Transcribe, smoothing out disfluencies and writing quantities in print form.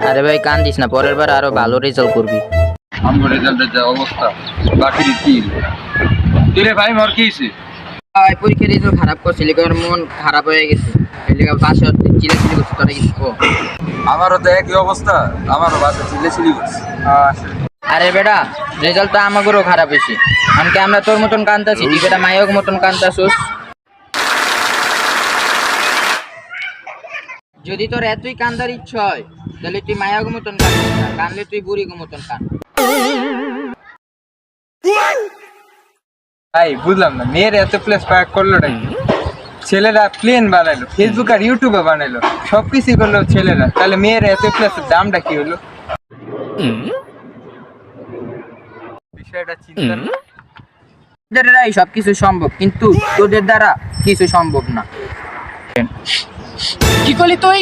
আরে ভাই কান্দিস না, পরের বার আরো ভালো রেজাল্ট করবি। আমার রেজাল্টের যা অবস্থা, বাকি কি কিরে ভাই মোর কি হইছে? ভাই পরীক্ষার রেজাল্ট খারাপ করছিল, কারণ মন খারাপ হয়ে গেছে। এই লেগে বাসা চিল্লাচিল্লি করছে, তোরা কিছু কো। আমারও তো একই অবস্থা, আমারও বাসা চিল্লাচিল্লি করছে। আরে বেটা, রেজাল্ট তো আমাদেরও খারাপ হয়েছে। আমাকে আমরা তোর মতন কান্দাছি, তুই বেটা মায়ক মতন কান্দাছুস। যদি তোর এতই কান্দার ইচ্ছা হয়, তাহলে তুই মায়াগ মতন কান্দিস না, কানলে তুই বুড়ি মতন কান। ভাই বুঝলাম না, মেয়ের এত প্লেস প্যাক করলো নাকি? ছেলেরা প্লেন বানাইলো, ফেসবুক আর ইউটিউবে বানাইলো, সবকিছু করলো ছেলেরা, তাহলে মেয়ের এত প্লেসের দামটা কি হলো? বিষয়টা চিন্তা না। তোদের দ্বারাই সবকিছু সম্ভব, কিন্তু তোদের দ্বারা কিছু সম্ভব না। কি করলি তুই?